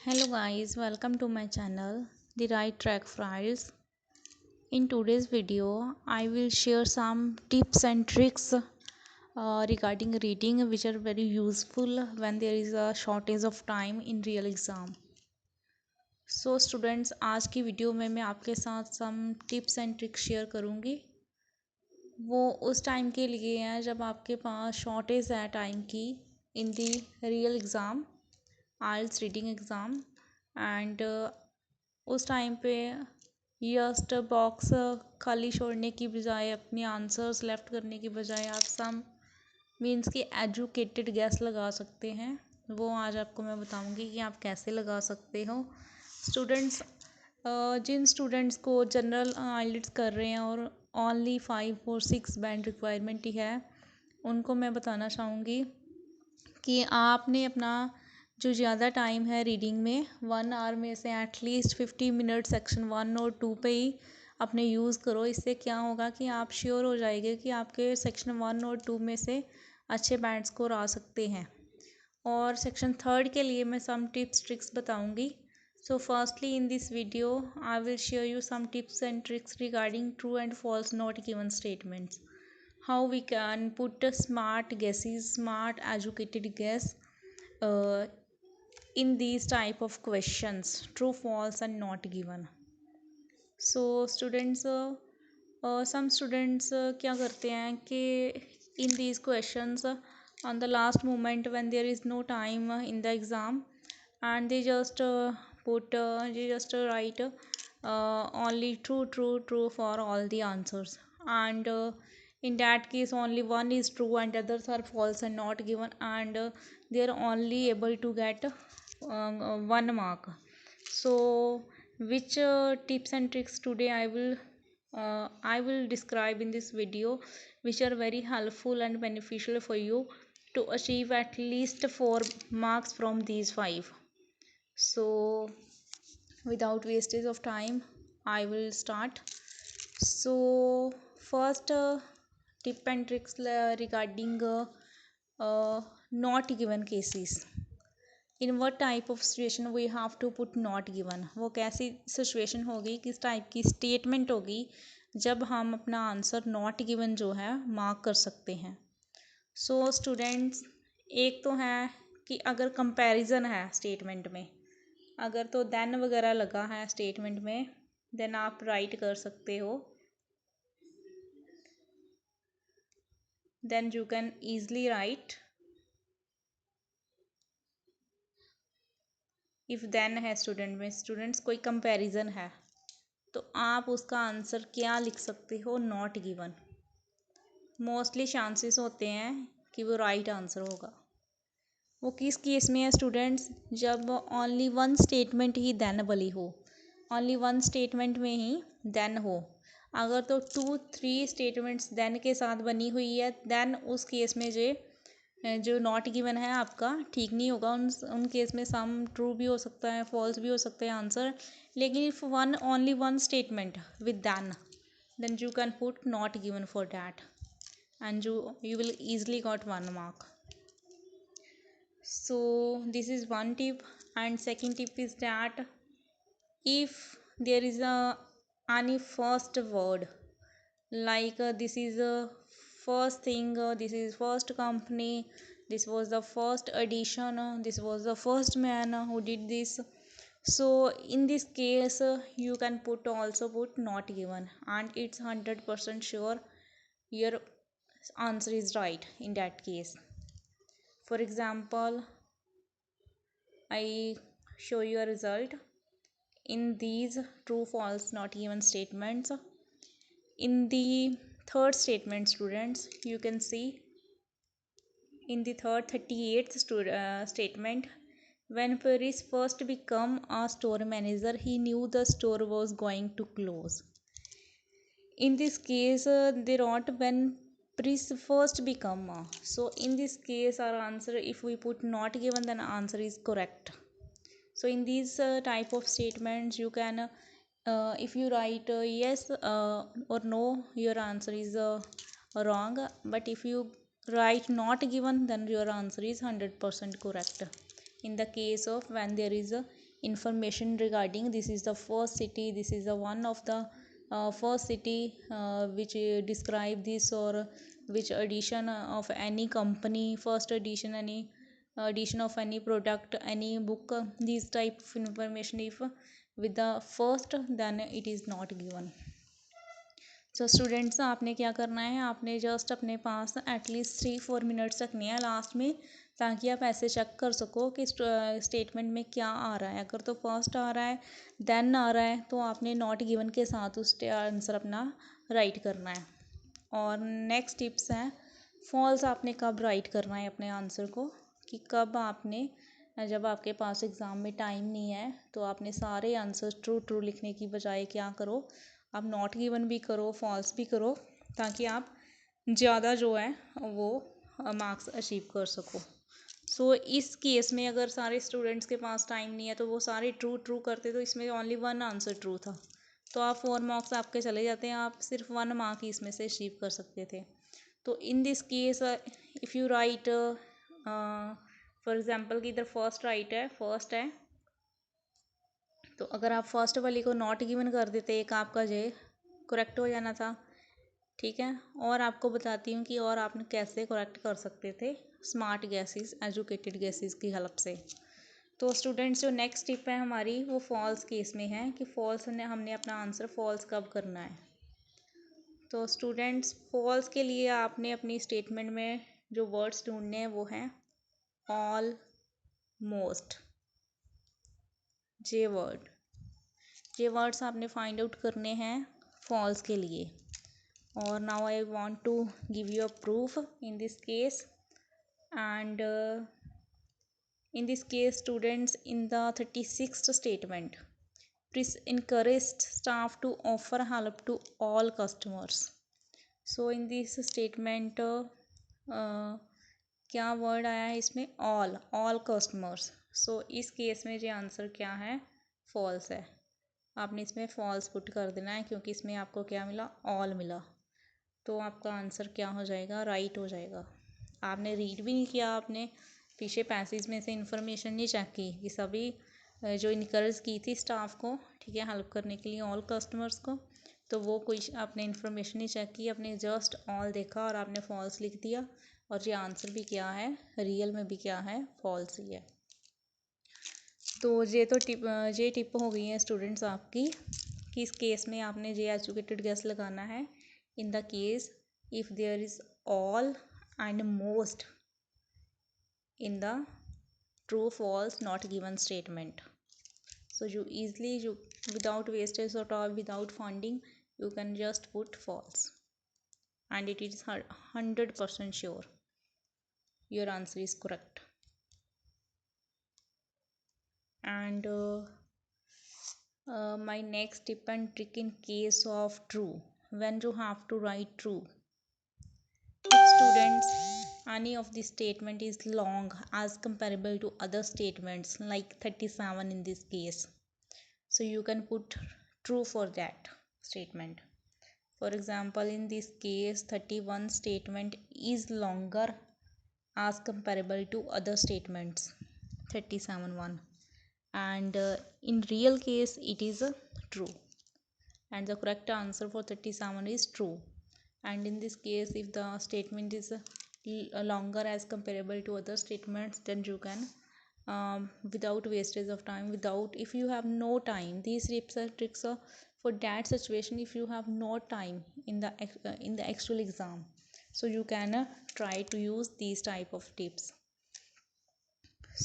Hello guys, welcome to my channel, The Right Track Files. In today's video, I will share some tips and tricks regarding reading which are very useful when there is a shortage of time in real exam. So students, आज की video में मैं आपके साथ some tips and tricks share करूँगी। वो उस time के लिए हैं जब आपके पास शॉर्टेज है टाइम की in the real exam, IELTS reading exam and उस टाइम पे जस्ट बॉक्स खाली छोड़ने की बजाय अपने आंसर्स लेफ्ट करने की बजाय आप सम मीन्स कि एजुकेटेड गैस लगा सकते हैं। वो आज आपको मैं बताऊंगी कि आप कैसे लगा सकते हो। स्टूडेंट्स, जिन स्टूडेंट्स को जनरल आइलेट्स कर रहे हैं और ओनली 5 और 6 बैंड रिक्वायरमेंट ही है, उनको मैं बताना चाहूँगी कि आपने अपना जो ज़्यादा टाइम है रीडिंग में 1 आवर में से एटलीस्ट 50 मिनट सेक्शन 1 और 2 पे ही अपने यूज़ करो। इससे क्या होगा कि आप श्योर हो जाएंगे कि आपके सेक्शन 1 और 2 में से अच्छे बैंड स्कोर आ सकते हैं। और सेक्शन 3 के लिए मैं सम टिप्स ट्रिक्स बताऊंगी। So firstly in this video I will share you some tips and tricks regarding true and false not given statements, how we can put a smart guesses, smart educated guess uh, in these type of questions, true false and not given. So students, some students क्या करते हैं कि in these questions on the last moment when there is no time in the exam, and they just write only true for all the answers, and in that case only one is true and others are false and not given, and they are only able to get 1 mark. So which tips and tricks today I will describe in this video, which are very helpful and beneficial for you to achieve at least 4 marks from these 5. So without wastage of time, I will start. So first tip and tricks regarding not given cases. In what type of situation we have to put not given, वो कैसी situation होगी, किस type की statement होगी जब हम अपना answer not given जो है मार्क कर सकते हैं। सो स्टूडेंट्स, एक तो है कि अगर कंपैरिजन है स्टेटमेंट में, अगर तो देन वगैरह लगा है स्टेटमेंट में, देन आप राइट कर सकते हो, then you can easily write if then है स्टूडेंट में, स्टूडेंट्स कोई कंपैरिजन है तो आप उसका आंसर क्या लिख सकते हो, नॉट गिवन। मोस्टली चांसेस होते हैं कि वो राइट आंसर होगा। वो किस केस में है स्टूडेंट्स, जब ओनली वन स्टेटमेंट ही देन वाली हो, ओनली वन स्टेटमेंट में ही देन हो। अगर तो 2-3 स्टेटमेंट्स देन के साथ बनी हुई है, देन उस केस में जो नॉट गिवन है आपका ठीक नहीं होगा। उन केस में सम ट्रू भी हो सकता है, फॉल्स भी हो सकता है आंसर। लेकिन if only one statement with then you can put not given for that, and you will easily got 1 mark. So this is one tip, and second tip is that if there is any first word, like this is a first thing, this is first company, this was the first edition, this was the first man who did this. So in this case you can also put not given, and it's 100% sure your answer is right in that case. For example, I show you a result in these true false not given statements. In the third statement, students, you can see in the third 38th statement, when Paris first became a store manager, he knew the store was going to close. In this case they wrote when Paris first become. So in this case our answer, if we put not given, then answer is correct. So in these type of statements you can if you write yes or no, your answer is wrong. But if you write not given, then your answer is 100% correct in the case of when there is a information regarding this is the first city, this is the one of the first city which describe this, or which edition of any company, first edition, any edition of any product, any book, these type of information. If with the first, then it is not given. So students, आपने क्या करना है, आपने just अपने पास at least 3-4 minutes रखनी है last में, ताकि आप ऐसे चेक कर सको कि स्टेटमेंट में क्या आ रहा है। अगर तो फर्स्ट आ रहा है, देन आ रहा है, तो आपने नॉट गिवन के साथ उस आंसर अपना राइट करना है। और नेक्स्ट टिप्स है, फॉल्स आपने कब राइट करना है अपने आंसर को, कि कब आपने, जब आपके पास एग्ज़ाम में टाइम नहीं है, तो आपने सारे आंसर ट्रू ट्रू लिखने की बजाय क्या करो, आप नॉट गिवन भी करो, फॉल्स भी करो, ताकि आप ज़्यादा जो है वो मार्क्स अचीव कर सको। सो इस केस में अगर सारे स्टूडेंट्स के पास टाइम नहीं है, तो वो सारे ट्रू ट्रू करते, तो इसमें ओनली 1 आंसर ट्रू था, तो आप 4 मार्क्स आपके चले जाते हैं, आप सिर्फ 1 मार्क ही इसमें से अचीव कर सकते थे। तो इन this case if you right, for example कि इधर फर्स्ट राइट है, फर्स्ट है, तो अगर आप फर्स्ट वाली को नॉट गिवन कर देते, एक आपका जे करेक्ट हो जाना था। ठीक है, और आपको बताती हूँ कि और आपने कैसे करेक्ट कर सकते थे स्मार्ट गैसेस, एजुकेटेड गैसेस की हेल्प से। तो स्टूडेंट्स, जो नेक्स्ट टिप है हमारी, वो फॉल्स केस में है, कि फॉल्स ने हमने अपना आंसर फॉल्स कब करना है। तो स्टूडेंट्स, फॉल्स के लिए आपने अपनी स्टेटमेंट में जो वर्ड्स ढूंढने हैं वो हैं ऑल, मोस्ट, जे वर्ड, ये वर्ड्स आपने फाइंड आउट करने हैं फॉल्स के लिए। और now I want to give you a proof in this case, and in this case students, in the 36th statement, please encourage staff to offer help to all customers. So in this statement क्या word आया है इसमें, all customers. so इस case में जो answer क्या है, false है। आपने इसमें फॉल्स पुट कर देना है, क्योंकि इसमें आपको क्या मिला, ऑल मिला, तो आपका आंसर क्या हो जाएगा, राइट हो जाएगा। आपने रीड भी नहीं किया, आपने पीछे पैसेज में से इंफॉर्मेशन नहीं चेक की कि सभी जो इनकरेज की थी स्टाफ को, ठीक है, हेल्प करने के लिए ऑल कस्टमर्स को, तो वो कोई आपने इन्फॉर्मेशन नहीं चेक की, आपने जस्ट ऑल देखा और आपने फॉल्स लिख दिया, और ये आंसर भी क्या है, रियल में भी क्या है, फॉल्स ही है। तो ये तो टिप हो गई है स्टूडेंट्स आपकी, कि इस केस में आपने जे एजुकेटेड गैस लगाना है in the case if there is all and most in the true false not given statement. So you easily, without wastage or without funding, you can just put false, and it is 100% sure your answer is correct. And my next tip and trick in case of true, when you have to write true, if students, any of this statement is long as comparable to other statements like 37 in this case, so you can put true for that statement. For example, in this case 31 statement is longer as comparable to other statements 37 one, and in real case it is true, and the correct answer for 37 is true. And in this case, if the statement is longer as comparable to other statements, then you can without wastage of time, without, if you have no time, these tips are tricks are for that situation if you have no time in the actual exam, so you can try to use these type of tips.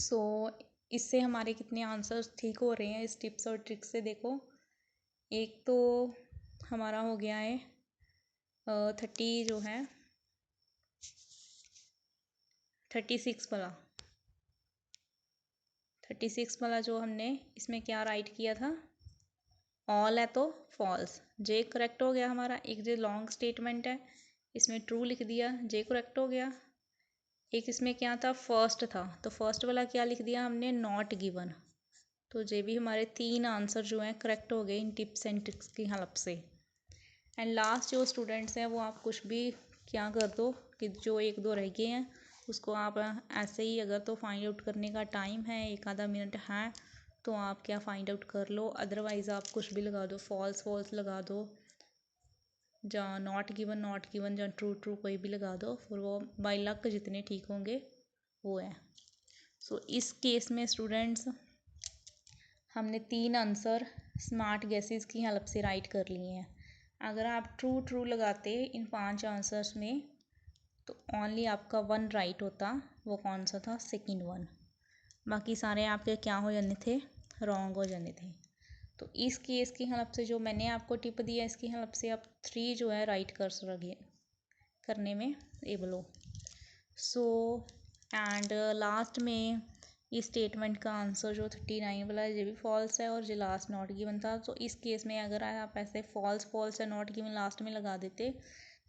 So इससे हमारे कितने answers ठीक हो रहे हैं इस tips और tricks से, देखो, एक तो हमारा हो गया है 36 वाला, 36 वाला जो हमने इसमें क्या राइट किया था, ऑल है तो फॉल्स, जे करेक्ट हो गया हमारा। एक जो लॉन्ग स्टेटमेंट है इसमें ट्रू लिख दिया, जे करेक्ट हो गया। एक इसमें क्या था, फर्स्ट था, तो फर्स्ट वाला क्या लिख दिया हमने, नॉट गिवन, तो जे भी हमारे 3 आंसर जो हैं करेक्ट हो गए इन टिप्स एंड ट्रिक्स की हेल्प से। एंड लास्ट जो स्टूडेंट्स हैं वो आप कुछ भी क्या कर दो कि जो 1-2 रह गए हैं उसको आप ऐसे ही, अगर तो फाइंड आउट करने का टाइम है 1 आधा मिनट है, तो आप क्या फाइंड आउट कर लो, अदरवाइज़ आप कुछ भी लगा दो, फॉल्स फॉल्स लगा दो, जहाँ नॉट गिवन जहाँ ट्रू ट्रू कोई भी लगा दो, फिर वो बाई लक जितने ठीक होंगे वो है। सो इस केस में स्टूडेंट्स हमने 3 आंसर स्मार्ट गैसेस की हेल्प से राइट कर लिए हैं। अगर आप ट्रू ट्रू लगाते इन 5 आंसर्स में तो ओनली आपका 1 राइट होता। वो कौन सा था? Second one. बाकी सारे आपके क्या हो जाने थे? रॉन्ग हो जाने थे। तो इस केस की हेल्प से जो मैंने आपको टिप दिया, इसकी हेल्प से आप 3 जो है राइट कर सके करने में एबल हो। सो एंड लास्ट में इस स्टेटमेंट का आंसर जो 39 वाला है ये भी फॉल्स है और जो लास्ट नॉट गिवन था। तो इस केस में अगर आप ऐसे फॉल्स फॉल्स या नॉट गिवन लास्ट में लगा देते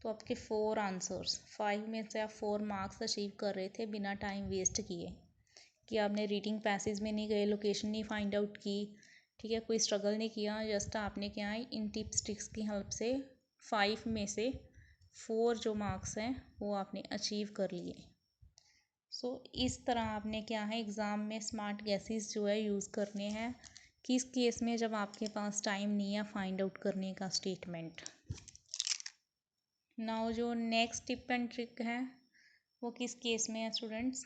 तो आपके 4 आंसर्स 5 में से आप 4 मार्क्स अचीव कर रहे थे बिना टाइम वेस्ट किए, कि आपने रीडिंग पैसेज में नहीं गए, लोकेशन नहीं फाइंड आउट की, ठीक है, कोई स्ट्रगल नहीं किया, जस्ट आपने क्या है इन टिप्स ट्रिक्स की हेल्प से 5 में से 4 जो मार्क्स हैं वो आपने अचीव कर लिए। सो इस तरह आपने क्या है एग्ज़ाम में स्मार्ट गैसेस जो है यूज़ करने हैं, किस केस में जब आपके पास टाइम नहीं है फाइंड आउट करने का स्टेटमेंट। नाउ जो नेक्स्ट टिप एंड ट्रिक है वो किस केस में है स्टूडेंट्स?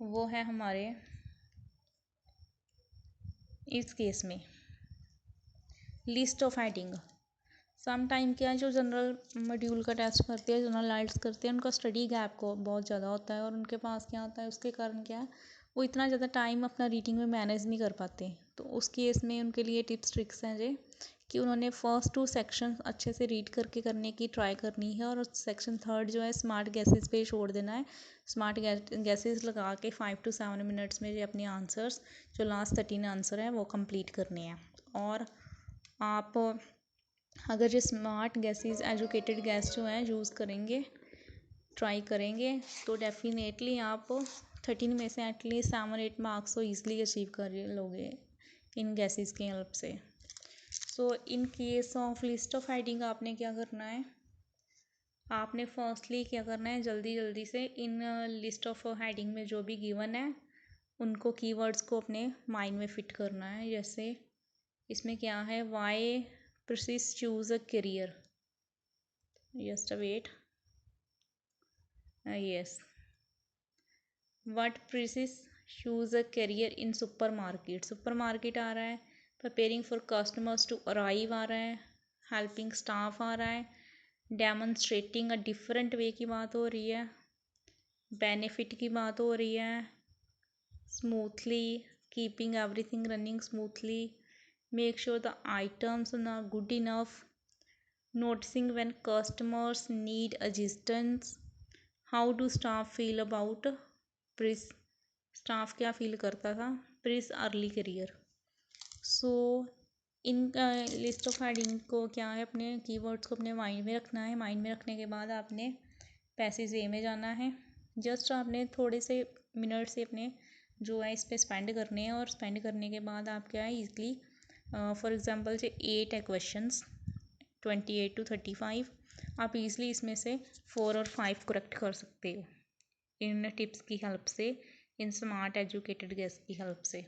वो है हमारे इस केस में list of heading. Some time क्या है जो जनरल मॉड्यूल का टेस्ट करते हैं, जनरल लाइट्स करते हैं, उनका स्टडी गैप को बहुत ज़्यादा होता है और उनके पास क्या होता है, उसके कारण क्या है वो इतना ज़्यादा टाइम अपना रीडिंग में मैनेज नहीं कर पाते। तो उस केस में उनके लिए टिप्स ट्रिक्स हैं जे कि उन्होंने फर्स्ट 2 सेक्शन अच्छे से रीड करके करने की ट्राई करनी है और सेक्शन 3 जो है स्मार्ट गैसेस पे छोड़ देना है। स्मार्ट गैसेस लगा के 5 to 7 मिनट्स में जो अपने आंसर्स जो लास्ट 13 आंसर हैं वो कंप्लीट करने हैं। और आप अगर जो स्मार्ट गैसेस एजुकेटेड गैस जो हैं यूज़ करेंगे, ट्राई करेंगे, तो डेफिनेटली आप 13 में से एटलीस्ट 7-8 मार्क्स तो ईज़िली अचीव कर लोगे इन गैसेस की हेल्प से। So in case of list of heading आपने क्या करना है, आपने फर्स्टली क्या करना है जल्दी जल्दी से इन लिस्ट ऑफ हेडिंग में जो भी गिवन है उनको कीवर्ड्स को अपने माइंड में फिट करना है। जैसे इसमें क्या है, why Percy's choose a career, just wait, yes, what Percy's choose a career in supermarket, supermarket आ रहा है, preparing for customers to arrive आ रहा है, हेल्पिंग स्टाफ आ रहा है, डेमोन्स्ट्रेटिंग अ डिफरेंट वे की बात हो रही है, बेनिफिट की बात हो रही है, smoothly keeping everything running smoothly, make sure the items are good enough, noticing when customers need assistance, how do staff feel about Percy, staff क्या फील करता था Percy early career. So in list of heading को क्या है अपने keywords को अपने mind में रखना है। माइंड में रखने के बाद आपने पैसेज ए में जाना है, जस्ट आपने थोड़े से मिनट से अपने जो है इस पर स्पेंड करने हैं और स्पेंड करने के बाद आप क्या है ईजली फॉर एग्जांपल से 8 है क्वेश्चंस 28 to 35, आप इजली इसमें से 4 और 5 करेक्ट कर सकते हो इन टिप्स की हेल्प से, इन स्मार्ट एजुकेटेड गैस की हेल्प से।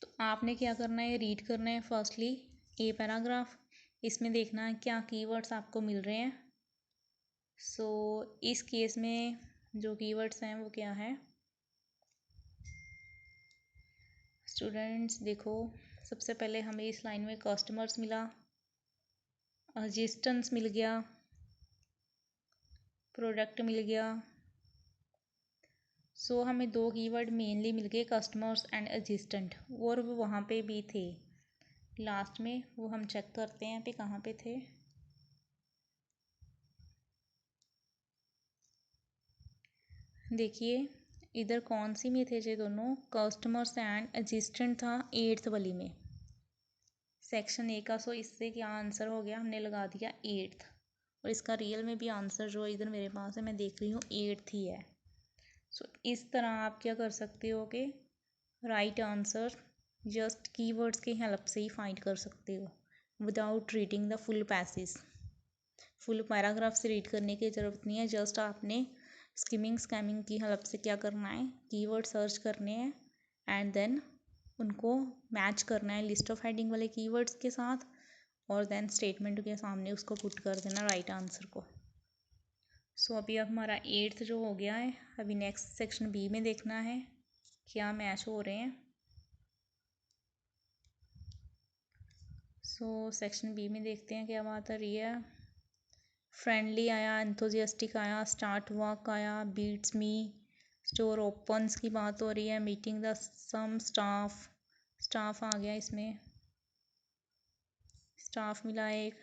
तो आपने क्या करना है, रीड करना है फर्स्टली ए पैराग्राफ, इसमें देखना है क्या कीवर्ड्स आपको मिल रहे हैं। सो इस केस में जो कीवर्ड्स हैं वो क्या है स्टूडेंट्स, देखो सबसे पहले हमें इस लाइन में कस्टमर्स मिला, असिस्टेंस मिल गया, प्रोडक्ट मिल गया। सो हमें 2 कीवर्ड मेनली मिल गए, कस्टमर्स एंड असिस्टेंट, और वो वहाँ पे भी थे लास्ट में, वो हम चेक करते हैं पे कहाँ पे थे। देखिए इधर कौन सी में थे ये दोनों, कस्टमर्स एंड असिस्टेंट था 8th वाली में सेक्शन ए का। सो इससे क्या आंसर हो गया, हमने लगा दिया 8th, और इसका रियल में भी आंसर जो इधर मेरे पास है मैं देख रही हूँ 8th ही है। सो इस तरह आप क्या कर सकते हो कि राइट आंसर जस्ट कीवर्ड्स की हेल्प से ही फाइंड कर सकते हो without reading the full passage. Full paragraph से रीड करने की ज़रूरत नहीं है, जस्ट आपने स्किमिंग स्कैमिंग की हेल्प से क्या करना है, कीवर्ड सर्च करने हैं एंड देन उनको मैच करना है लिस्ट ऑफ हेडिंग वाले कीवर्ड्स के साथ और देन स्टेटमेंट के सामने उसको पुट कर देना राइट आंसर को। सो अभी अब हमारा 8th जो हो गया है, अभी नेक्स्ट सेक्शन बी में देखना है क्या मैच हो रहे हैं। सो सेक्शन बी में देखते हैं क्या बात आ रही है। फ्रेंडली आया, एंथुजियास्टिक आया, स्टार्ट वर्क आया, बीट्स मी, स्टोर ओपन्स की बात हो रही है, meeting the some staff, staff आ गया इसमें, स्टाफ मिला एक,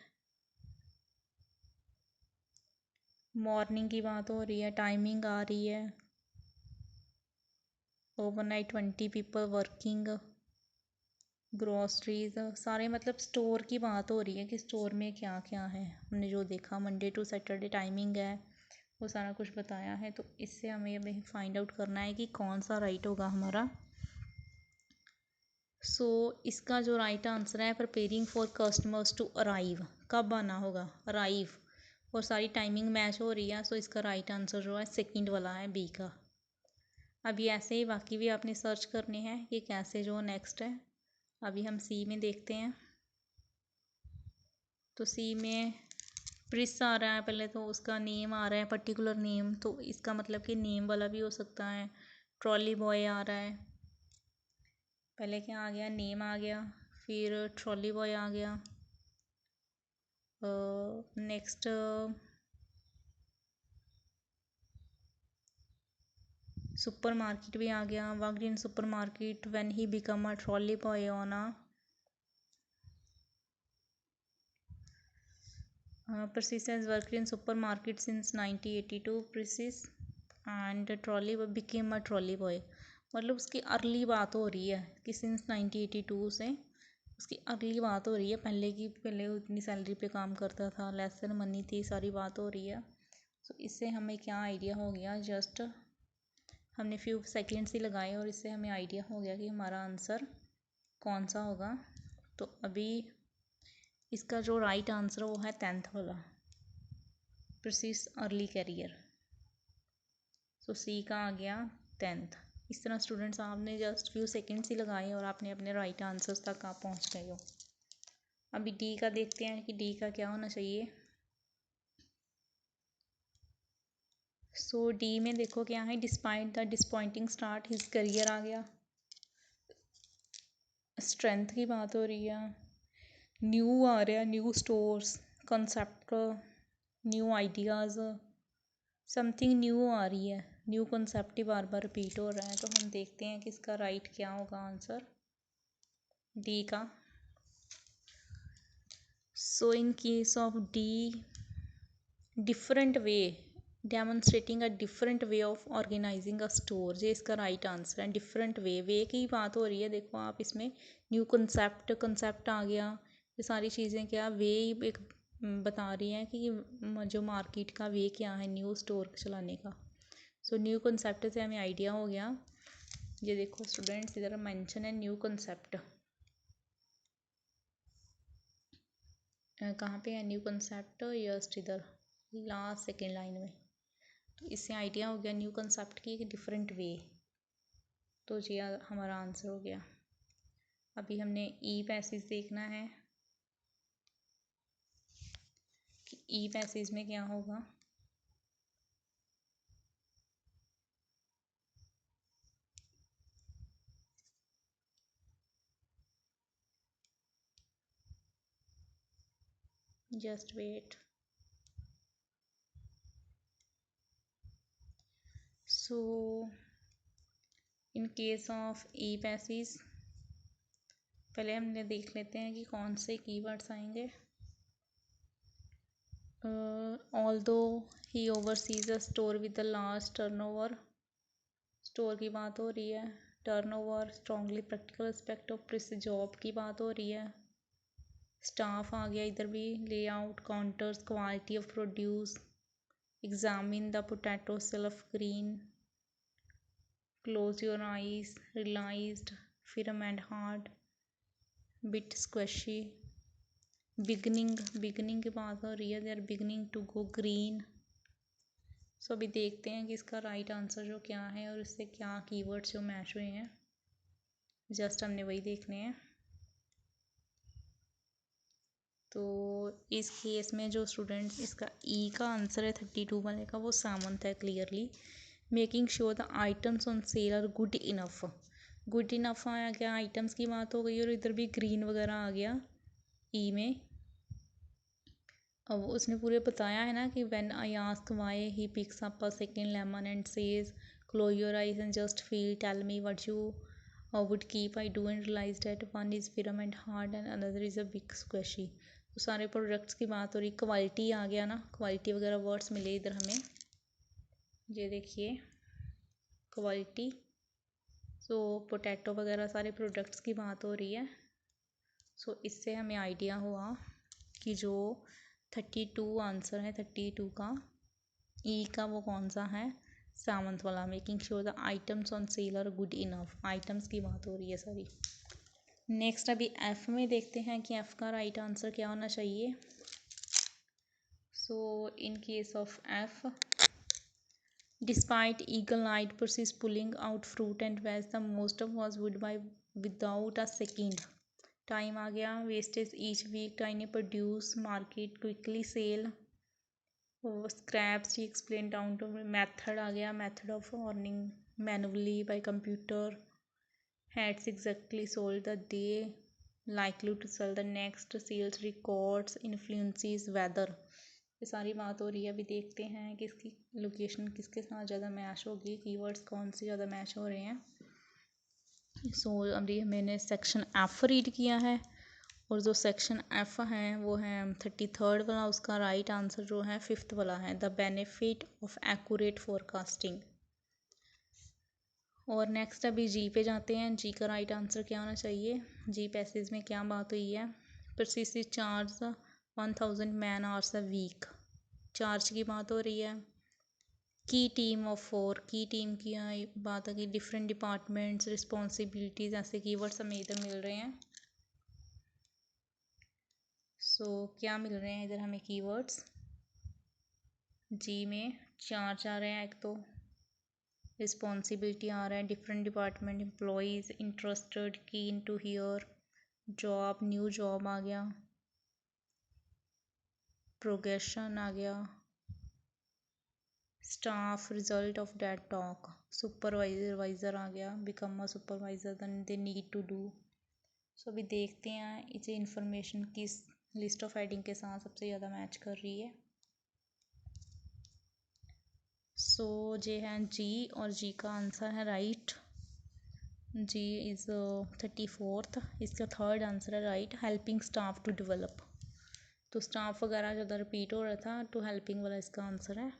मॉर्निंग की बात हो रही है, टाइमिंग आ रही है, ओवरनाइट 20 पीपल वर्किंग, ग्रॉसरीज, सारे मतलब स्टोर की बात हो रही है कि स्टोर में क्या क्या है। हमने जो देखा मंडे टू सैटरडे टाइमिंग है वो सारा कुछ बताया है। तो इससे हमें अभी फाइंड आउट करना है कि कौन सा राइट होगा हमारा। सो इसका जो राइट आंसर है, preparing for customers to arrive, कब आना होगा, अराइव, और सारी टाइमिंग मैच हो रही है। सो इसका राइट आंसर जो है सेकंड वाला है, बी का। अभी ऐसे ही बाकी भी आपने सर्च करने हैं कि कैसे जो नेक्स्ट है। अभी हम सी में देखते हैं। तो सी में प्रिस आ रहा है, पहले तो उसका नेम आ रहा है, पर्टिकुलर नेम, तो इसका मतलब कि नेम वाला भी हो सकता है। ट्रॉली बॉय आ रहा है, पहले क्या आ गया, नेम आ गया, फिर ट्रॉली बॉय आ गया, नेक्स्ट सुपर मार्केट भी आ गया, worked in super market when he become a trolley boy on a Persis has worked in supermarket since 1982. Persis and trolley boy became a trolley boy. मतलब उसकी early बात हो रही है कि सिंस 1982 से उसकी अर्ली बात हो रही है, पहले की, पहले उतनी सैलरी पे काम करता था, लेसन मनी थी, सारी बात हो रही है। तो इससे हमें क्या आइडिया हो गया, जस्ट हमने फ्यू सेकेंड्स ही लगाए और इससे हमें आइडिया हो गया कि हमारा आंसर कौन सा होगा। तो अभी इसका जो राइट आंसर वो है 10th वाला, परसिस अर्ली कैरियर। सो सी का आ गया 10th। इस तरह स्टूडेंट्स आपने जस्ट फ्यू सेकेंड्स ही लगाए और आपने अपने राइट आंसर्स तक आप पहुंच गए हो। अभी डी का देखते हैं कि डी का क्या होना चाहिए। सो डी में देखो क्या है, despite the disappointing start his career आ गया, स्ट्रेंथ की बात हो रही है, न्यू आ रहा है, new stores, concept, new ideas, something new आ रही है, न्यू कंसेप्ट ही बार बार रिपीट हो रहा है। तो हम देखते हैं कि इसका राइट क्या होगा आंसर डी का। So in case of D, different way, demonstrating a different way of organizing a store, ये इसका राइट आंसर है। डिफरेंट वे, वे की बात हो रही है, देखो आप इसमें न्यू कंसेप्ट, कंसेप्ट आ गया, ये सारी चीज़ें क्या वे एक बता रही हैं कि जो मार्केट का वे क्या है न्यू स्टोर चलाने का। सो न्यू कंसेप्ट से हमें आइडिया हो गया। ये देखो स्टूडेंट्स, इधर मेंशन है न्यू कंसेप्ट, कहाँ पे है न्यू कंसेप्ट, जस्ट इधर लास्ट सेकेंड लाइन में। तो इससे आइडिया हो गया न्यू कंसेप्ट की एक डिफरेंट वे। तो ये हमारा आंसर हो गया। अभी हमने ई पैसेज देखना है कि ई पैसेज में क्या होगा। Just wait. So in case of ई पैसेज पहले हमने देख लेते हैं कि कौन से कीवर्ड्स आएंगे। Although he oversees a store with the large turnover, store की बात हो रही है, turnover, strongly practical aspect of Percy's job की बात हो रही है, स्टाफ आ गया इधर भी, layout, counters, quality of produce, examine the potato self green, close your eyes, realised, firm and hard, bit squashy, beginning, beginning की बात हो रही है, they are beginning to go green, so अभी देखते हैं कि इसका राइट आंसर जो क्या है और इससे क्या कीवर्ड्स जो मैच हुए हैं, जस्ट हमने वही देखने हैं। तो इस केस में जो स्टूडेंट्स इसका ई का आंसर है 32 वाले का, वो सामंत है clearly. Making sure the items on sale are good enough. Good enough आया क्या, आइटम्स की बात हो गई और इधर भी ग्रीन वगैरह आ गया ई में। अब उसने पूरे बताया है ना कि when I ask why he picks up a second lemon and says close your eyes and just feel, tell me what you would keep I do and realize that one is firm and hard and another is a big squishy। तो सारे products की बात हो रही। Quality आ गया ना, quality वगैरह words मिले इधर हमें, ये देखिए क्वालिटी। सो पोटैटो वगैरह सारे प्रोडक्ट्स की बात हो रही है। सो इससे हमें आइडिया हुआ कि जो 32 आंसर है 32 का ई का वो कौन सा है, सामंत वाला। Making sure the items on sale are good enough, items की बात हो रही है सारी। नेक्स्ट अभी एफ में देखते हैं कि एफ का राइट आंसर क्या होना चाहिए। So in case of F, despite eagle eyed Percy's pulling out fruit and veg the most of was would buy without a second. Time आ गया, wastage each week tiny produce market quickly sell, scraps he explain down to method आ गया, method of earning manually by computer, heads exactly sold the day, likely to sell the next, sales records, influences weather। ये सारी बात हो रही है। अभी देखते हैं कि इसकी लोकेशन किसके साथ ज़्यादा मैच होगी, कीवर्ड्स कौन से ज़्यादा मैच हो रहे हैं। सो अभी मैंने सेक्शन एफ रीड किया है और जो सेक्शन एफ है वो है 33rd वाला, उसका राइट आंसर जो है 5th वाला है, the benefit of accurate forecasting. और नेक्स्ट अभी जी पे जाते हैं। जी का राइट आंसर क्या होना चाहिए। जी पैसेज में क्या बात हुई है, परसिस charge 1000 man hours a week, charge की बात हो रही है। की टीम ऑफ 4, की टीम की बात है कि डिफरेंट डिपार्टमेंट्स, रिस्पॉन्सिबिलिटीज, ऐसे कीवर्ड्स हमें इधर मिल रहे हैं। सो क्या मिल रहे हैं इधर हमें कीवर्ड्स, जी में चार्ज आ रहे हैं, एक तो रिस्पॉन्सिबिलिटी आ रहा है, different department employees, interested, keen to hear, job, new job आ गया, प्रोग्रेशन आ गया, staff, result of that talk, supervisor आ गया, become a supervisor then they need to do. So अभी देखते हैं इसे इंफॉर्मेशन किस लिस्ट ऑफ हेडिंग के साथ सबसे ज़्यादा मैच कर रही है। सो ये है जी और जी का आंसर है राइट। जी इज़ 34th, इसका थर्ड आंसर है right, helping staff to develop. तो स्टाफ वगैरह ज़्यादा रिपीट हो रहा था, टू हेल्पिंग वाला इसका आंसर है।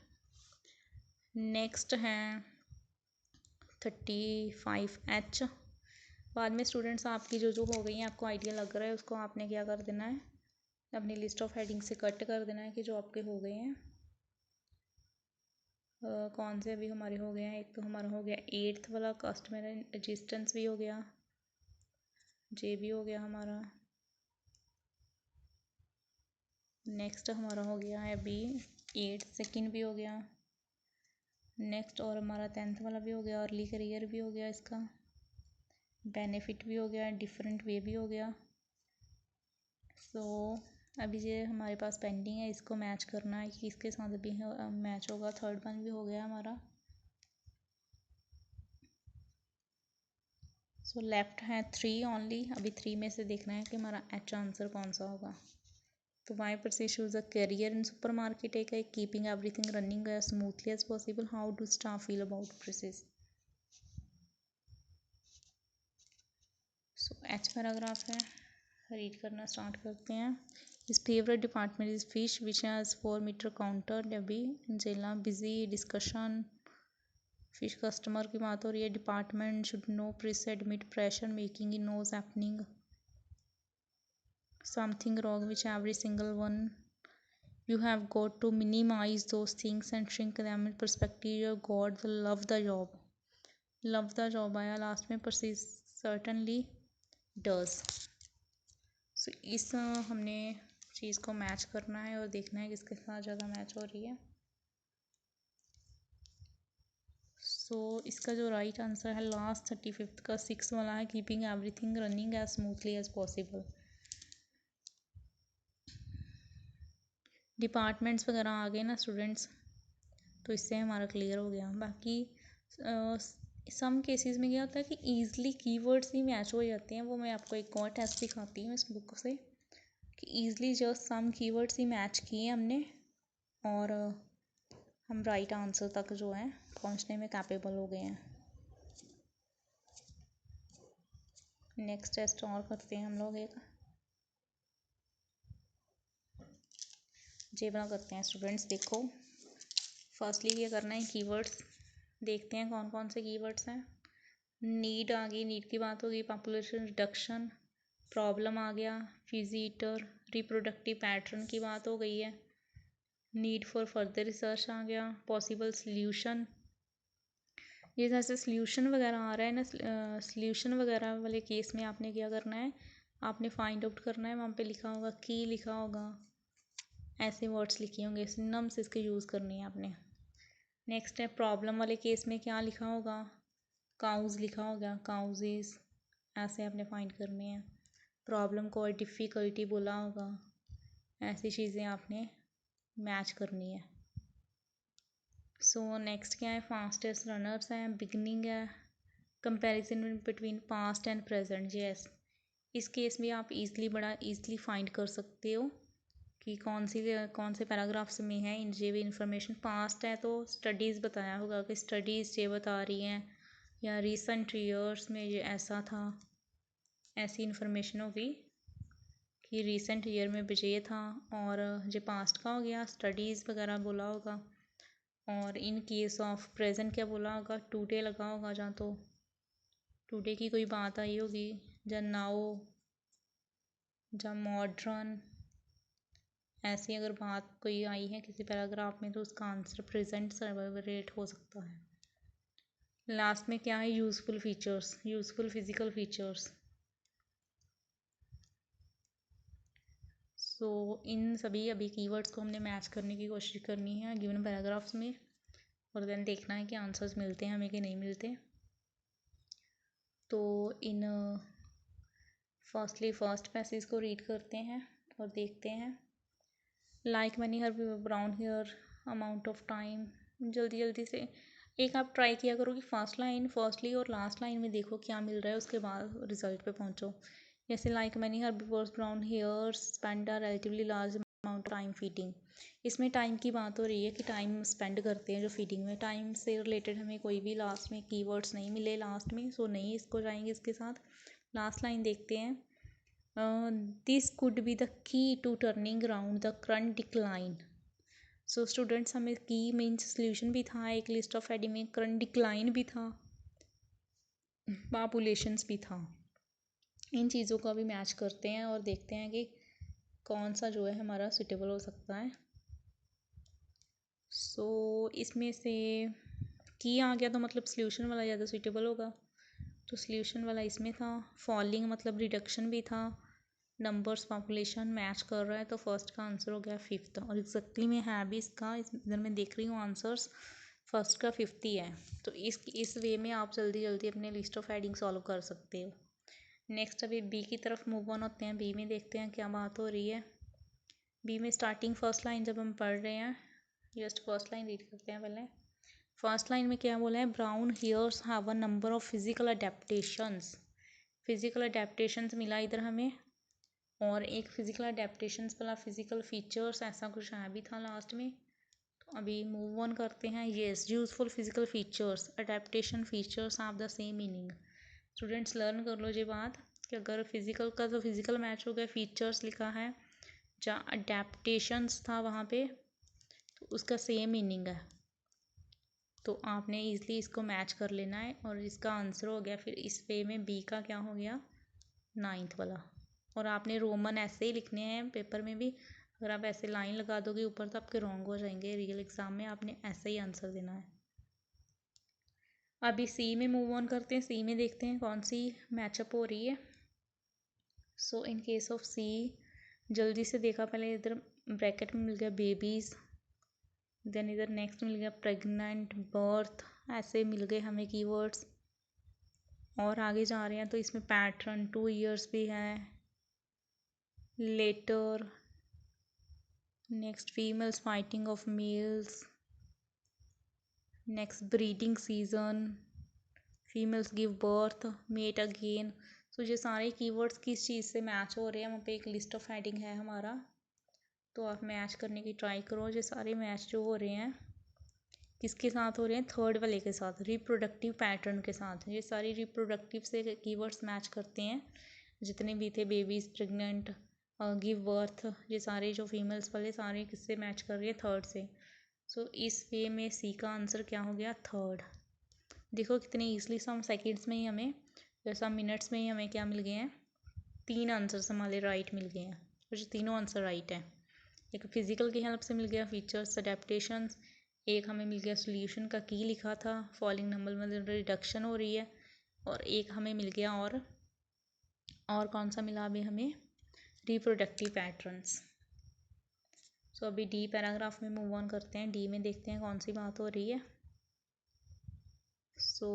नेक्स्ट है 35H। बाद में स्टूडेंट्स आपकी जो हो गई हैं, आपको आइडिया लग रहा है, उसको आपने क्या कर देना है, अपनी लिस्ट ऑफ हेडिंग से कट कर देना है कि जो आपके हो गए हैं। कौन से अभी हमारे हो गए हैं, एक तो हमारा हो गया 8th वाला कस्टमर रजिस्टेंस भी हो गया, जे भी हो गया हमारा। नेक्स्ट हमारा हो गया है अभी 8 सेकेंड भी हो गया। नेक्स्ट और हमारा 10th वाला भी हो गया, अर्ली करियर भी हो गया, इसका बेनिफिट भी हो गया, डिफरेंट वे भी हो गया। सो अभी ये हमारे पास पेंडिंग है, इसको मैच करना है कि इसके साथ अभी मैच होगा। थर्ड वन भी हो गया हमारा। सो लेफ्ट है 3 ओनली, अभी 3 में से देखना है कि हमारा एच आंसर कौन सा होगा। तो why Percy's choose a career in supermarket है, keeping everything running as smoothly as possible, how do staff feel about Percy's. So H paragraph है, रीड करना स्टार्ट करते हैं। His favourite department is fish which has 4 metre counter, डबी जेला busy discussion. Fish customer की बात हो रही है, department should know press admit pressure making in knows happening something wrong which every single one, you have got to minimize those things and shrink them in perspective, you have got the love the job आया last में, persist certainly does। सो इस हमने चीज़ को match करना है और देखना है किसके साथ ज़्यादा मैच हो रही है। इसका जो राइट आंसर है लास्ट 35th का 6 वाला है, keeping everything running as smoothly as possible. Departments वगैरह आ गए ना स्टूडेंट्स, तो इससे हमारा क्लियर हो गया। बाकी सम केसेस में क्या होता है कि ईज़िली कीवर्ड्स ही मैच हो जाते हैं। वो मैं आपको एक और टेस्ट दिखाती हूँ इस बुक से कि ईज़िली जस्ट सम कीवर्ड्स ही मैच किए हमने और हम राइट आंसर तक जो है पहुँचने में कैपेबल हो गए हैं। नेक्स्ट टेस्ट और करते हैं हम लोग एक जे वाला करते हैं स्टूडेंट्स। देखो फर्स्टली ये करना है कीवर्ड्स, देखते हैं कौन कौन से कीवर्ड्स हैं। नीड आ गई, नीड की बात होगी, पॉपुलेशन रिडक्शन, प्रॉब्लम आ गया, फिजी ईटर, रिप्रोडक्टिव पैटर्न की बात हो गई है, नीड फॉर फर्दर रिसर्च आ गया, पॉसिबल सल्यूशन। ये जैसे सल्यूशन वगैरह आ रहा है ना, सल्यूशन वगैरह वाले केस में आपने क्या करना है, आपने फाइंड आउट करना है। वहाँ पे लिखा होगा की, लिखा होगा, ऐसे वर्ड्स लिखे होंगे, सिनोनिम्स इसके यूज़ करनी है आपने। नेक्स्ट है प्रॉब्लम वाले केस में क्या लिखा होगा, काउज लिखा होगा, काउजेस, ऐसे आपने फाइंड करने हैं। प्रॉब्लम को डिफ़िकल्टी बोला होगा, ऐसी चीज़ें आपने मैच करनी है। नेक्स्ट क्या है, फास्टेस्ट रनर्स हैं, बिगनिंग है, comparison between past and present. Yes, इस केस में आप बड़ा ईज़िली फाइंड कर सकते हो कि कौन से पैराग्राफ्स में है इन ये भी इंफॉर्मेशन। पास्ट है तो स्टडीज़ बताया होगा कि स्टडीज़ ये बता रही हैं, या रिसेंट ईयर्स में ये ऐसा था, ऐसी इंफॉर्मेशन होगी कि रिसेंट ईयर में ये था। और ये पास्ट का हो गया, स्टडीज़ वगैरह बोला होगा। और इन केस ऑफ प्रेजेंट क्या बोला होगा, टुडे लगा होगा, जहाँ तो टुडे की कोई बात आई होगी, या नाउ, या मॉडर्न, ऐसी अगर बात कोई आई है किसी पैराग्राफ में तो उसका आंसर प्रेजेंट सर्वाइवल रेट हो सकता है। लास्ट में क्या है, useful features, useful physical features. इन सभी अभी कीवर्ड्स को हमने मैच करने की कोशिश करनी है गिवन पैराग्राफ्स में, और देन देखना है कि आंसर्स मिलते हैं हमें कि नहीं मिलते। तो इन फर्स्ट पैसेज को रीड करते हैं और देखते हैं। Like many her brown hair, amount of time, जल्दी से एक आप ट्राई किया करो कि फर्स्टली और लास्ट लाइन में देखो क्या मिल रहा है, उसके बाद रिजल्ट पे पहुंचो। जैसे like many her brown hairs spend a relatively large amount time feeding. इसमें टाइम की बात हो रही है कि टाइम स्पेंड करते हैं जो फीडिंग में। टाइम से रिलेटेड हमें कोई भी लास्ट में कीवर्ड्स नहीं मिले लास्ट में, सो नहीं इसको जाएंगे इसके साथ। लास्ट लाइन देखते हैं, this could be the key to turning around the current decline. So students हमें की मीन्स सोल्यूशन भी था, एक लिस्ट ऑफ हेडिंग में करंट डिक्लाइन भी था, पॉपुलेशंस भी था। इन चीज़ों का भी मैच करते हैं और देखते हैं कि कौन सा जो है हमारा सुटेबल हो सकता है। इसमें से की आ गया तो मतलब सोल्यूशन वाला ज़्यादा सुटेबल होगा, तो सोल्यूशन वाला इसमें था। फॉलिंग मतलब रिडक्शन भी था, नंबर्स पॉपुलेशन मैच कर रहा है, तो फर्स्ट का आंसर हो गया 5th। और एग्जैक्टली में है भी इसका, इधर मैं देख रही हूँ आंसर्स, फर्स्ट का 5th ही है। तो इस वे में आप जल्दी अपने लिस्ट ऑफ हेडिंग सॉल्व कर सकते हो। नेक्स्ट अभी बी की तरफ मूव ऑन होते हैं। बी में देखते हैं क्या बात हो रही है। बी में स्टार्टिंग फर्स्ट लाइन जब हम पढ़ रहे हैं, जस्ट फर्स्ट लाइन रीड करते हैं पहले। फर्स्ट लाइन में क्या बोला है, brown hairs have a number of physical adaptations. Physical adaptations मिला इधर हमें, और एक फिजिकल अडेप्टेशंस वाला फिजिकल फीचर्स ऐसा कुछ है भी था लास्ट में। तो अभी मूव ऑन करते हैं। Yes, useful physical features, adaptation features have the same meaning. Students learn कर लो ये बात कि अगर फिजिकल का तो फिजिकल मैच हो गया, फीचर्स लिखा है, जहाँ अडेप्टेशंस था वहाँ पे, तो उसका सेम मीनिंग है। तो आपने ईज़िली इसको मैच कर लेना है, और इसका आंसर हो गया फिर इस वे में बी का क्या हो गया, 9th वाला। और आपने रोमन ऐसे ही लिखने हैं पेपर में भी, अगर आप ऐसे लाइन लगा दोगे ऊपर तो आपके रॉन्ग हो जाएंगे। रियल एग्ज़ाम में आपने ऐसे ही आंसर देना है। अभी सी में मूव ऑन करते हैं। सी में देखते हैं कौन सी मैचअप हो रही है। इन केस ऑफ सी जल्दी से देखा, पहले इधर ब्रैकेट में मिल गया बेबीज़, देन इधर नेक्स्ट मिल गया प्रेग्नेंट, बर्थ, ऐसे मिल गए हमें कीवर्ड्स। और आगे जा रहे हैं तो इसमें पैटर्न, 2 ईयर्स भी है, later, next females fighting off males, next breeding season, females give birth, mate again. तो ये सारे कीवर्ड्स किस चीज़ से मैच हो रहे हैं, वहाँ पे एक लिस्ट ऑफ हेडिंग है हमारा, तो आप मैच करने की ट्राई करो। ये सारे मैच जो हो रहे हैं किसके साथ हो रहे हैं, थर्ड वाले के साथ, रिप्रोडक्टिव पैटर्न के साथ। ये सारी रिप्रोडक्टिव से कीवर्ड्स मैच करते हैं जितने भी थे, बेबीज, प्रेग्नेंट, गिव बर्थ, ये सारे जो फीमेल्स वाले सारे किससे मैच कर रही है, थर्ड से। सो इस वे में सी का आंसर क्या हो गया, थर्ड। देखो कितने ईजिली, सम सेकेंड्स में ही हमें या सम मिनट्स में ही हमें क्या मिल गए हैं, 3 आंसर्स हमारे राइट मिल गए हैं। और ये तीनों आंसर राइट हैं। एक फिजिकल की हेल्प से मिल गया फीचर्स, अडेप्टेशंस, एक हमें मिल गया सोल्यूशन का की लिखा था, फॉलिंग नंबर में रिडक्शन हो रही है, और एक हमें मिल गया और कौन सा मिला अभी हमें, रिप्रोडक्टिव पैटर्न्स। सो अभी डी पैराग्राफ में मूव ऑन करते हैं। डी में देखते हैं कौन सी बात हो रही है। So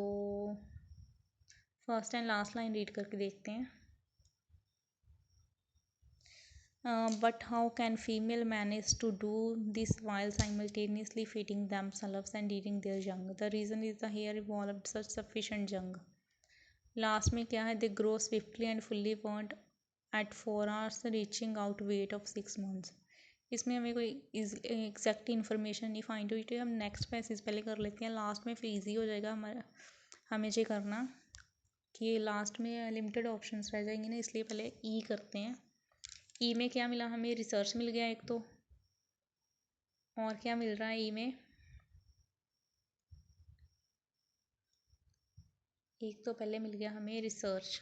first and last line read करके देखते हैं। But how can female manage to do this while simultaneously feeding themselves and eating their young? The reason is the hair evolved such sufficient young. Last में क्या है, they grow swiftly and fully formed at 4 hours reaching out weight of 6 months. इसमें हमें कोई exact information नहीं find हुई, तो हम नेक्स्ट पैसेज पहले कर लेते हैं, लास्ट में फिर ईजी हो जाएगा हमारा हमें ये करना कि लास्ट में लिमिटेड ऑप्शंस रह जाएंगे ना, इसलिए पहले ई करते हैं। ई में क्या मिला हमें, रिसर्च मिल गया एक तो, और क्या मिल रहा है ई में, एक तो पहले मिल गया हमें रिसर्च,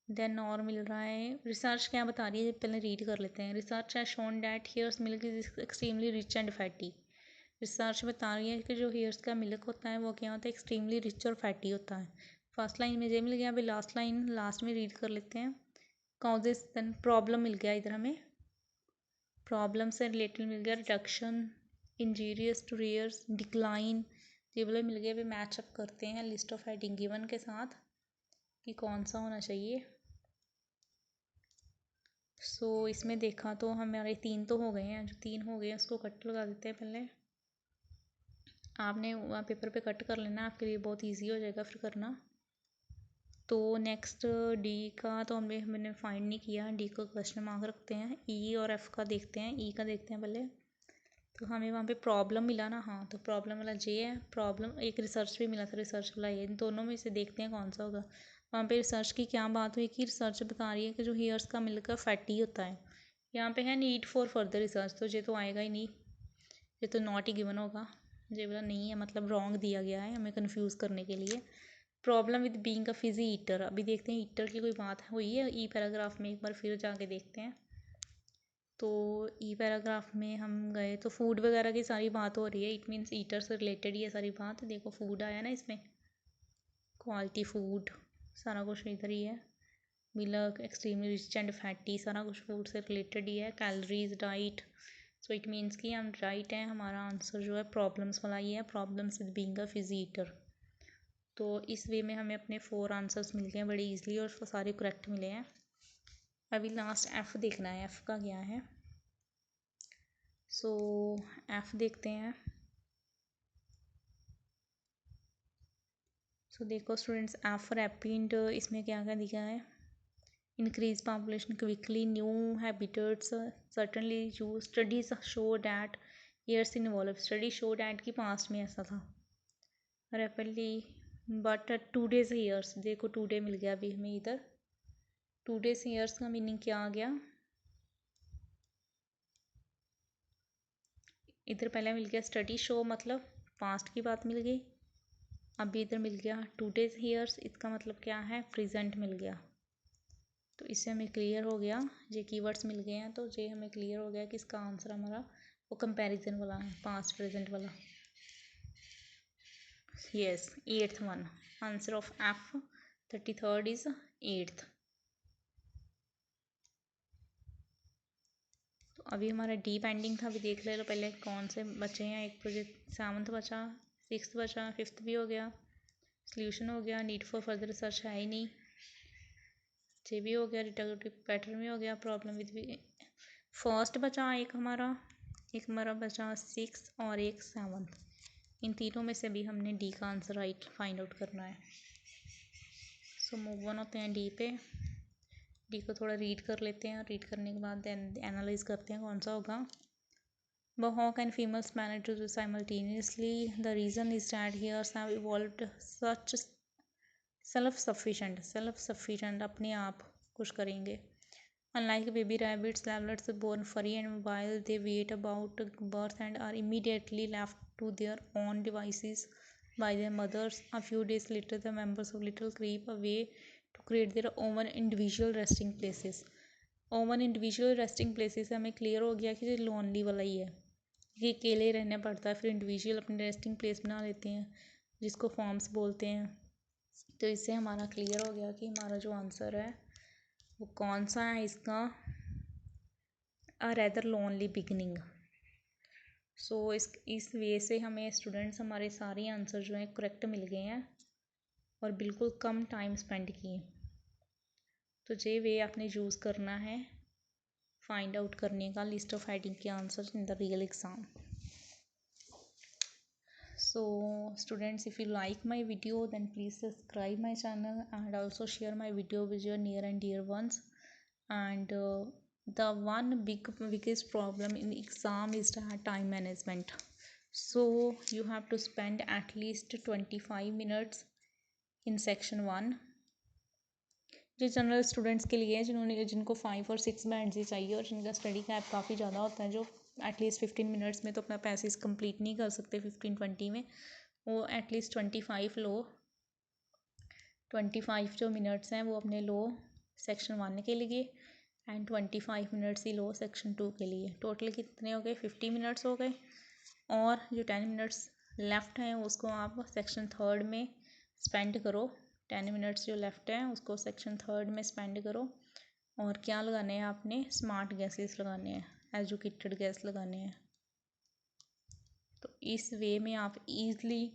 देन और मिल रहा है, रिसर्च क्या बता रही है पहले रीड कर लेते हैं। Research has shown that hairs milk is extremely rich and fatty. Research बता रही है कि जो हेयर्स का मिल्क होता है वो क्या होता है, एक्सट्रीमली रिच और फैटी होता है। फर्स्ट लाइन में ये मिल गया, अभी लास्ट लाइन लास्ट में रीड कर लेते हैं। कॉजेस, देन प्रॉब्लम मिल गया इधर हमें, प्रॉब्लम से रिलेटेड मिल गया, reduction, injurious to rears, decline, ये वाले मिल गए। अभी मैचअप करते हैं लिस्ट ऑफ हेडिंग गिवन के साथ कि कौन सा होना चाहिए। सो इसमें देखा तो हमारे 3 तो हो गए हैं, जो 3 हो गए हैं उसको कट लगा देते हैं पहले। आपने वहाँ पेपर पे कट कर लेना, आपके लिए बहुत इजी हो जाएगा फिर करना। तो नेक्स्ट डी का तो मैंने फाइंड नहीं किया, डी को क्वेश्चन मार्क रखते हैं। ई और एफ का देखते हैं, ई का देखते हैं पहले। तो हमें वहाँ पे प्रॉब्लम मिला ना, हाँ तो प्रॉब्लम वाला जे है, प्रॉब्लम एक रिसर्च भी मिला था, रिसर्च वाला ये, इन दोनों में से देखते हैं कौन सा होगा। वहाँ पे रिसर्च की क्या बात हुई कि रिसर्च बता रही है कि जो हेयर्स का मिल्क फैटी होता है। यहाँ पे है नीड फॉर फर्दर रिसर्च, तो ये तो आएगा ही नहीं, ये तो नॉट ही गिवन होगा, ये वाला नहीं है, मतलब रॉन्ग दिया गया है हमें कन्फ्यूज़ करने के लिए। Problem with being a Fiji eater, अभी देखते हैं ईटर की कोई बात हुई है ई पैराग्राफ में, एक बार फिर जाके देखते हैं। तो ई पैराग्राफ में हम गए तो फूड वगैरह की सारी बात हो रही है, इट मीन्स ईटर से रिलेटेड ही है सारी बात। देखो फूड आया ना इसमें, क्वालिटी फूड, सारा कुछ इधर ही है। Milk extremely rich and fatty, सारा कुछ फूड से रिलेटेड ही है। Calories, diet, so it means कि हम राइट हैं, हमारा आंसर जो है प्रॉब्लम्स वाला ही है, problems with being a Fiji eater. तो इस वे में हमें अपने 4 आंसर्स मिल गए हैं बड़े ईजिली, और सारे करेक्ट मिले हैं। अभी लास्ट एफ़ देखना है, एफ़ का क्या है। सो एफ़ देखते हैं। सो देखो स्टूडेंट्स, एफ फॉर एपिंड, इसमें क्या क्या दिखा है, increase population quickly, new habitats certainly use, studies show that years involve, study show that की पास्ट में ऐसा था, रैपिडली बट 2 days ईयर्स, देखो 2 day मिल गया अभी हमें इधर। 2 days ईयर्स का मीनिंग क्या आ गया, इधर पहले मिल गया स्टडी शो, मतलब पास्ट की बात मिल गई। अभी इधर मिल गया 2 days ईयर्स, इसका मतलब क्या है, प्रेजेंट मिल गया। तो इससे हमें क्लियर हो गया, ये कीवर्ड्स मिल गए हैं, तो ये हमें क्लियर हो गया कि इसका आंसर हमारा वो कंपैरिजन वाला है, पास्ट प्रेजेंट वाला। Yes, 8th one, answer of F 33rd is 8th। तो अभी हमारा डी पेंडिंग था, अभी देख ले लो पहले कौन से बचे हैं। एक प्रोजेक्ट 7th बचा, सिक्स्थ बचा, फिफ्थ भी हो गया, सॉल्यूशन हो गया, नीड फॉर फर्दर रिसर्च है ही नहीं, ये भी हो गया, रिटर्न पैटर्न भी हो गया, प्रॉब्लम विद भी फर्स्ट बचा एक हमारा बचा सिक्स और एक सेवन्थ। इन तीनों में से भी हमने डी का आंसर राइट फाइंड आउट करना है। सो मूव ऑन होते हैं डी पे। डी को थोड़ा रीड कर लेते हैं, रीड करने के बाद देन एनालाइज करते हैं कौन सा होगा। But how can females manage to do simultaneously? The reason is that hairs have evolved such self-sufficient अपने आप कुछ करेंगे। Unlike baby rabbits, levrets are born furry and mobile. They wait about birth and are immediately left to their own devices by their mothers. A few days later, the members of little creep away to create their own individual resting places. Oven individual resting places से हमें clear हो गया कि ये lonely वाला ही है, ये अकेले रहना पड़ता है, फिर इंडिविजुअल अपनी रेस्टिंग प्लेस बना लेते हैं जिसको फॉर्म्स बोलते हैं। तो इससे हमारा क्लियर हो गया कि हमारा जो आंसर है वो कौन सा है इसका, अ रेदर लोनली बिगनिंग। सो इस वे से हमें स्टूडेंट्स हमारे सारे आंसर जो हैं करेक्ट मिल गए हैं और बिल्कुल कम टाइम स्पेंड किए। तो ये वे आपने यूज़ करना है फाइंड आउट करने का लिस्ट ऑफ हेडिंग के answer in the real exam. So students, if you like my video then please subscribe my channel and also share my video with your near and dear ones. And the one biggest problem in exam is the time management. So you have to spend at least 25 minutes in section 1। जो general students के लिए जिनको 5 और 6 bands ही चाहिए और जिनका study gap काफ़ी ज़्यादा होता है, जो एटलीस्ट 15 मिनट्स में तो अपना पैसेज कंप्लीट नहीं कर सकते 15-20 में, वो एटलीस्ट 25 लो, 25 जो मिनट्स हैं वो अपने लो सेक्शन 1 के लिए and 25 minutes he low section 2 के लिए। टोटल कितने हो गए, 50 मिनट्स हो गए। और जो 10 मिनट्स लेफ़्ट हैं उसको आप सेक्शन 3 में स्पेंड करो। 10 मिनट्स जो लेफ़्ट हैं उसको सेक्शन 3 में स्पेंड करो। और क्या लगाने हैं आपने, स्मार्ट गैसेस लगाने हैं, एजुकेटेड गैस लगाने हैं। तो इस वे में आप ईज़िली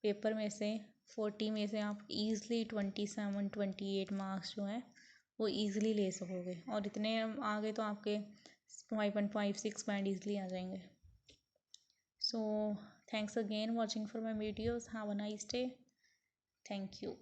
पेपर में से 40 में से आप ईज़िली 27-28 मार्क्स जो हैं वो ईज़िली ले सकोगे। और इतने आ गए तो आपके 5.5-6 पॉइंट ईज़िली आ जाएंगे। So thanks again watching for my videos. Have a nice day. Thank you.